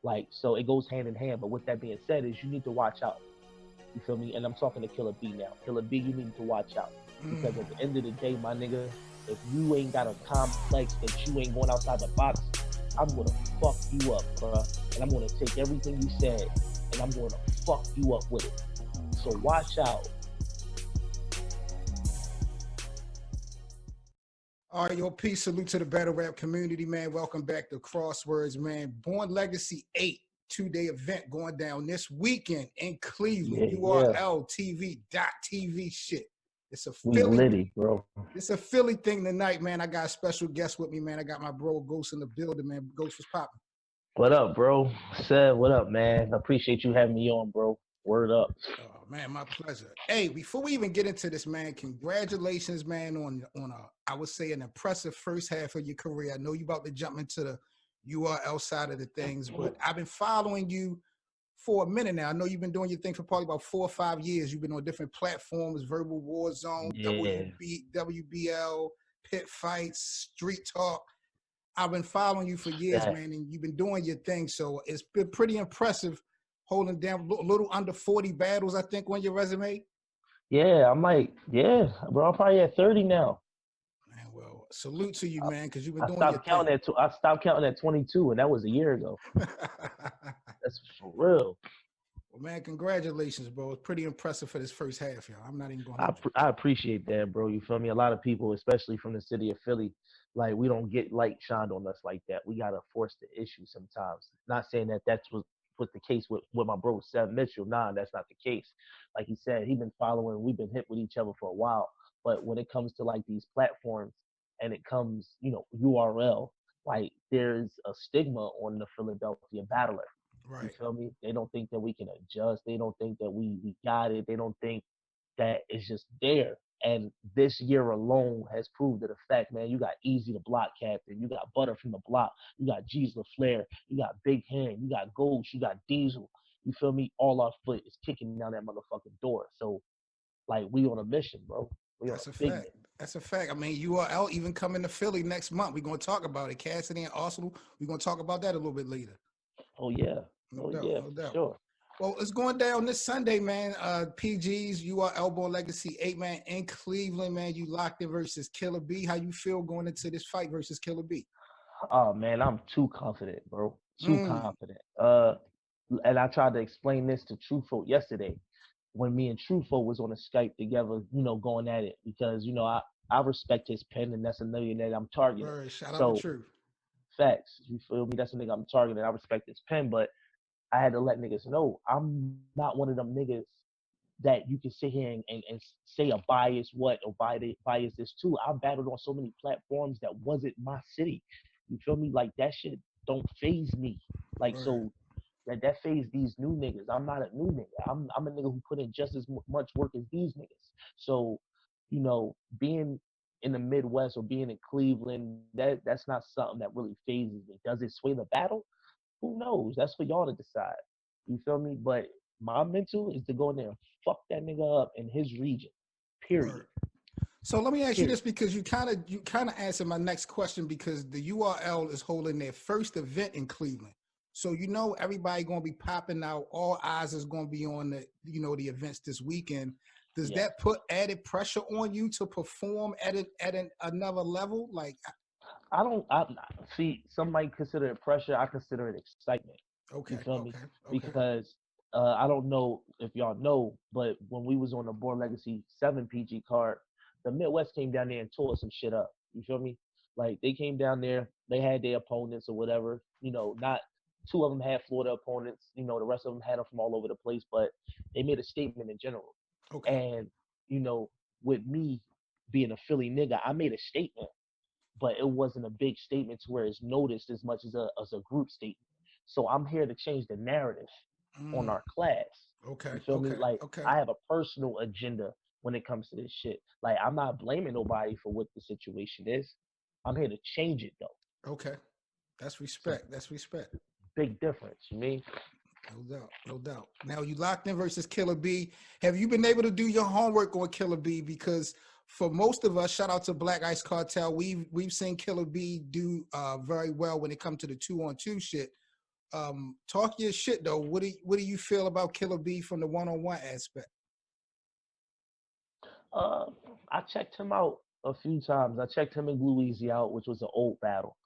Like, so it goes hand in hand. But with that being said, is you need to watch out. You feel me? And I'm talking to Killer B now. Killer B, you need to watch out. Because at the end of the day, my nigga, if you ain't got a complex that you ain't going outside the box, I'm gonna fuck you up, bruh. And I'm gonna take everything you said and I'm gonna fuck you up with it. So watch out. All right, yo, peace. Salute to the battle rap community, man. Welcome back to Crosswords, man. Born Legacy 8 two-day event going down this weekend in Cleveland. Yeah. URLTV.TV shit. It's a We Philly. litty, bro. It's a Philly thing tonight, man. I got a special guest with me, man. I got my bro Ghost in the building, man. Ghost was popping. What up, bro? Seb, what up, man? I appreciate you having me on, bro. Word up. Oh man, my pleasure. Hey, before we even get into this, man, congratulations, man, on I would say an impressive first half of your career. I know you about to jump into the URL side of the things, but I've been following you for a minute now. I know you've been doing your thing for probably about 4 or 5 years. You've been on different platforms, Verbal War Zone, Yeah. WBL, Pit Fights, Street Talk. I've been following you for years, That, man, and you've been doing your thing. So it's been pretty impressive holding down a little under 40 battles, I think, on your resume. yeah, I'm like, yeah, bro. I'm probably at 30 now. Man, well, salute to you, man, because you've been I doing your stopped thing. counting at I stopped counting at 22, and that was a year ago. That's for real. Well, man, congratulations, bro. It's pretty impressive for this first half, y'all. I'm not even going to I hold you. I appreciate that, bro. You feel me? A lot of people, especially from the city of Philly, like we don't get light shined on us like that. We gotta force the issue sometimes. Not saying that that's was the case with my bro Seth Mitchell. Nah, that's not the case. Like he said, he been following. We've been hit with each other for a while. But when it comes to like these platforms, and it comes, URL, like there's a stigma on the Philadelphia battler. You Right. feel me? They don't think that we can adjust. They don't think that we got it. They don't think that is just there. And this year alone has proved to the fact, man, you got Easy the Block Captain, you got Butter from the Block, you got G's LaFlair, you got Big Hand, you got Ghost, you got Diesel. You feel me? All our foot is kicking down that motherfucking door. So, like, we on a mission, bro. We on That's a a big fact. mission. That's a fact. I mean, URL even coming to Philly next month. We're going to talk about it. Cassidy and Arsenal. We're going to talk about that a little bit later. Oh, yeah. No Oh, doubt. yeah, No for doubt. sure. Well, it's going down this Sunday, man. PG's, you are Elbow Legacy 8, man, in Cleveland, man. You locked in versus Killer B. How you feel going into this fight versus Killer B? Oh, man, I'm too confident, bro. Too Mm, confident. And I tried to explain this to Truthful yesterday when me and Truthful was on a Skype together, going at it because, I respect his pen and that's a nigga that I'm targeting. word. Shout out to So Truth. facts, you feel me? That's a nigga I'm targeting. I respect his pen, but I had to let niggas know I'm not one of them niggas that you can sit here and say a bias what or bias this too. I battled on so many platforms that wasn't my city. You feel me? Like that shit don't phase me. Like Word. so that phase these new niggas. I'm not a new nigga. I'm a nigga who put in just as much work as these niggas. So, being in the Midwest or being in Cleveland, that's not something that really phases me. Does it sway the battle? Who knows? That's for y'all to decide. You feel me? But my mental is to go in there and fuck that nigga up in his region. Period. Word. So let me ask you Period. this because you kind of answered my next question because the URL is holding their first event in Cleveland. So everybody going to be popping out. All eyes is going to be on the events this weekend. Does Yes. that put added pressure on you to perform at another level? Like, I don't. See. Some might consider it pressure. I consider it excitement. You okay, feel me? okay, okay, Because I don't know if y'all know, but when we was on the Born Legacy 7 PG card, the Midwest came down there and tore some shit up. You feel me? Like they came down there, they had their opponents or whatever. Not two of them had Florida opponents. The rest of them had them from all over the place, but they made a statement in general. okay. And with me being a Philly nigga, I made a statement, but it wasn't a big statement to where it's noticed as much as a group statement. So I'm here to change the narrative on Mm, our class. You okay, feel me? okay, Like okay. I have a personal agenda when it comes to this shit. Like I'm not blaming nobody for what the situation is. I'm here to change it though. Okay. That's It's a respect. That's respect. big difference. You mean? No doubt. No doubt. Now you locked in versus Killer B. Have you been able to do your homework on Killer B? Because for most of us, shout out to Black Ice Cartel, we've seen Killer B do very well when it comes to the 2-on-2 shit. Talk your shit though. What do you feel about Killer B from the one-on-one aspect? Uh, I checked him out a few times. I checked him and Glue Easy out, which was an old battle.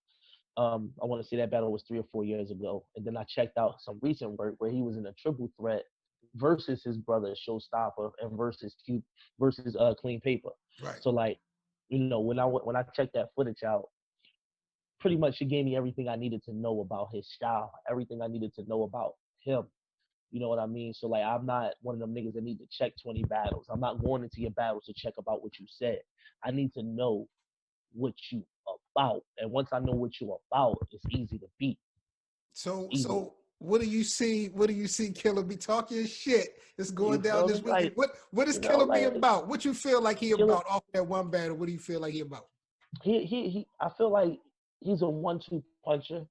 I want to say that battle was 3 or 4 years ago. And then I checked out some recent work where he was in a triple threat versus his brother Showstopper and versus Q versus Clean Paper. Right. So like, when I checked that footage out, pretty much it gave me everything I needed to know about his style, everything I needed to know about him. You know what I mean? So like, I'm not one of them niggas that need to check 20 battles. I'm not going into your battles to check about what you said. I need to know what you about. And once I know what you about, it's easy to beat. It's easy. So what do you see? What do you see Killer B talking shit? It's You going down feel this me? weekend. What is Killer B Like about? What you feel like he Killer. about off that one battle? What do you feel like he about? He. I feel like he's a one-two puncher.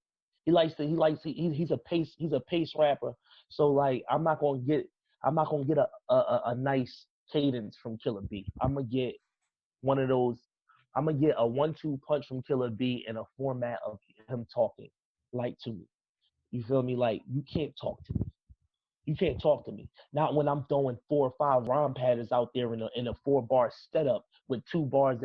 He likes to. He likes. He's a pace. He's a pace rapper. So like, I'm not gonna get a nice cadence from Killer B. I'm gonna get one of those. I'm gonna get a one-two punch from Killer B in a format of him talking like to me. You feel me? Like, you can't talk to me. You can't talk to me. Not when I'm throwing 4 or 5 rhyme patterns out there in a 4 bar setup with 2 bars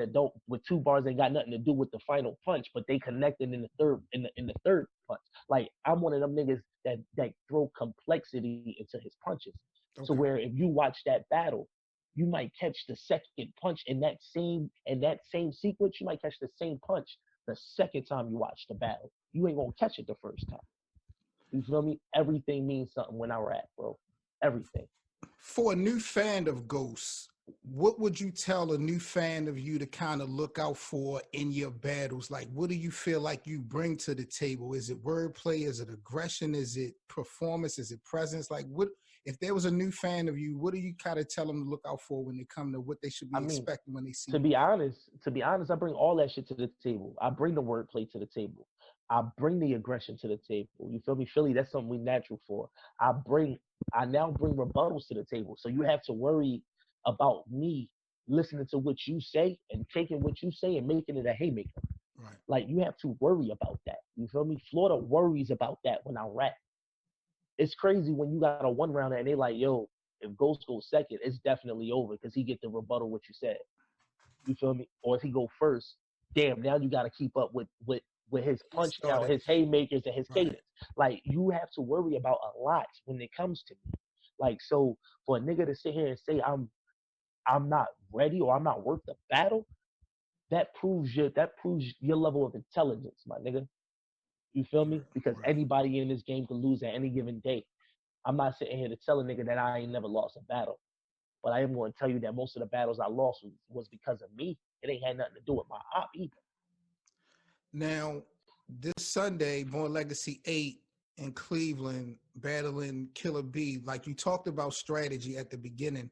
with 2 bars ain't got nothing to do with the final punch, but they connected in the third punch. Like, I'm one of them niggas that throw complexity into his punches. So Okay. where if you watch that battle, you might catch the second punch in that same sequence. You might catch the same punch the second time you watch the battle. You ain't gonna catch it the first time. You feel me? Everything means something when I rap, bro. Everything. For a new fan of Ghosts, what would you tell a new fan of you to kind of look out for in your battles? Like, what do you feel like you bring to the table? Is it wordplay? Is it aggression? Is it performance? Is it presence? Like, what if there was a new fan of you? What do you kind of tell them to look out for when they come to what they should I be mean, expecting when they see to you? be honest, I bring all that shit to the table. I bring the wordplay to the table. I bring the aggression to the table. You feel me? Philly, that's something we natural for. I bring I now bring rebuttals to the table. So you have to worry about me listening to what you say and taking what you say and making it a haymaker. Right. Like, you have to worry about that. You feel me? Florida worries about that when I rap. It's crazy when you got a one rounder and they like, yo, if Ghost goes second, it's definitely over because he get to rebuttal what you said. You feel me? Or if he go first, damn, now you got to keep up with his He punch count, started. his haymakers, and his Right. cadence. Like, you have to worry about a lot when it comes to me. Like, so for a nigga to sit here and say I'm not ready or I'm not worth the battle, that proves your level of intelligence, my nigga. You feel me? Because Right. anybody in this game can lose at any given day. I'm not sitting here to tell a nigga that I ain't never lost a battle. But I am going to tell you that most of the battles I lost was because of me. It ain't had nothing to do with my op either. Now, this Sunday, Born Legacy 8 in Cleveland, battling Killer B. Like you talked about strategy at the beginning.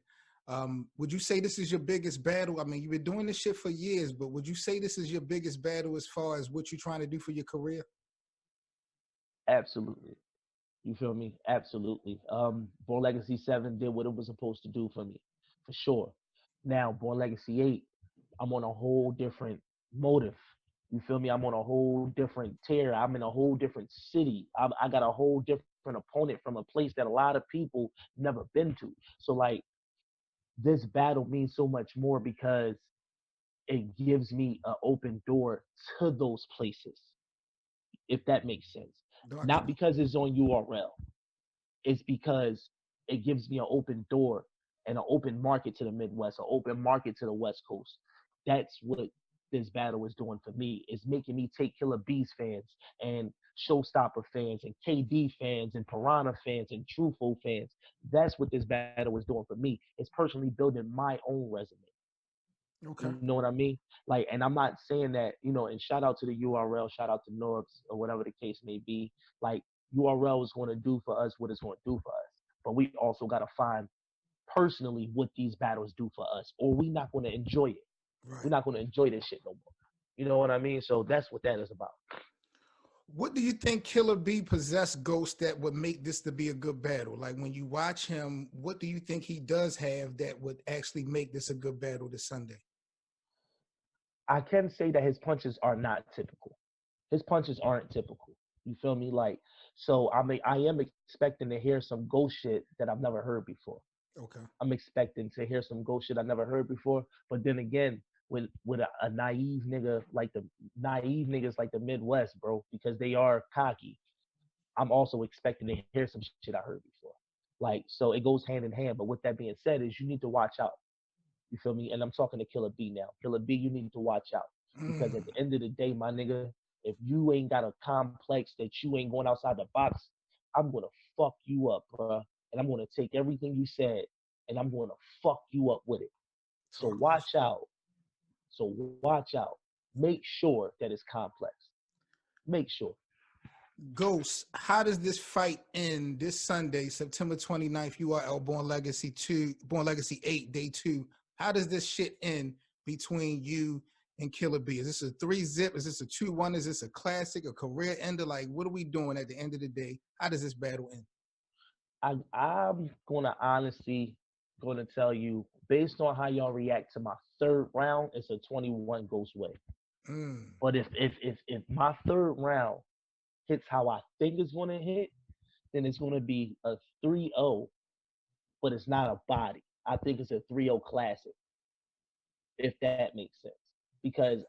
Would you say this is your biggest battle? I mean, you've been doing this shit for years, but would you say this is your biggest battle as far as what you're trying to do for your career? Absolutely. You feel me? Absolutely. Born Legacy 7 did what it was supposed to do for me, for sure. Now, Born Legacy 8, I'm on a whole different motive. You feel me? I'm on a whole different tier. I'm in a whole different city. I got a whole different opponent from a place that a lot of people never been to. So, like, this battle means so much more because it gives me an open door to those places, if that makes sense. No, I get Not because it's on URL, it's because it gives me an open door and an open market to the Midwest, an open market to the West Coast. That's what this battle is doing for me. It's making me take Killer Bees fans and Showstopper fans and KD fans and Piranha fans and Truthful fans. That's what this battle is doing for me. It's personally building my own resume. it. Okay. You know what I mean? Like, and I'm not saying that, and shout out to the URL, shout out to Norbs or whatever the case may be. Like, URL is going to do for us what it's going to do for us. But we also got to find personally what these battles do for us, or we not going to enjoy it. We're Right. not going to enjoy this shit no more. You know what I mean? So that's what that is about. What do you think Killer B possessed Ghost that would make this to be a good battle? Like when you watch him, what do you think he does have that would actually make this a good battle this Sunday? I can say that his punches are not typical. His punches aren't typical. You feel me? Like, so I am expecting to hear some ghost shit that I've never heard before. Okay. I'm expecting to hear some ghost shit I never heard before. But then again, with a naive nigga like the naive niggas like the Midwest, bro, because they are cocky. I'm also expecting to hear some shit I heard before. Like, so it goes hand in hand. But with that being said, is you need to watch out. You feel me? And I'm talking to Killer B now. Killer B, you need to watch out because at Mm, the end of the day, my nigga, if you ain't got a complex that you ain't going outside the box, I'm gonna fuck you up, bruh. And I'm gonna take everything you said and I'm gonna fuck you up with it. So talk that watch shit. out. So watch out. Make sure that it's complex. Make sure. Ghost, how does this fight end this Sunday, September 29th, URL Born Legacy 2, Born Legacy 8, day 2? How does this shit end between you and Killer B? Is this a 3-zip? Is this a 2-1? Is this a classic, a career ender? Like, what are we doing at the end of the day? How does this battle end? I'm gonna honestly gonna tell you based on how y'all react to my third round, it's a 21 ghost way. Mm, But if my third round hits how I think it's gonna hit, then it's gonna be a 3-0, but it's not a body. I think it's a 3-0 classic, if that makes sense. Because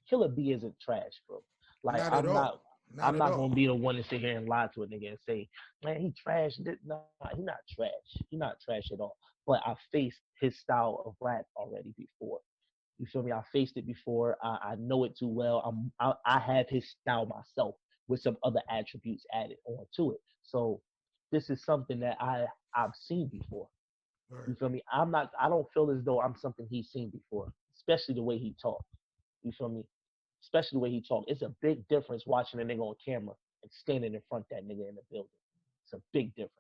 Killer B isn't trash, bro. Like not at all. Not I'm at not all. gonna be the one to sit here and lie to a nigga and say, man, he trash. Nah, he not trash. He not trash at all. But I faced his style of rap already before. You feel me? I faced it before. I know it too well. I have his style myself with some other attributes added onto it. So this is something that I've seen before. Right. You feel me? I'm not. I don't feel as though I'm something he's seen before, especially the way he talks. You feel me? Especially the way he talks. It's a big difference watching a nigga on camera and standing in front of that nigga in the building. It's a big difference.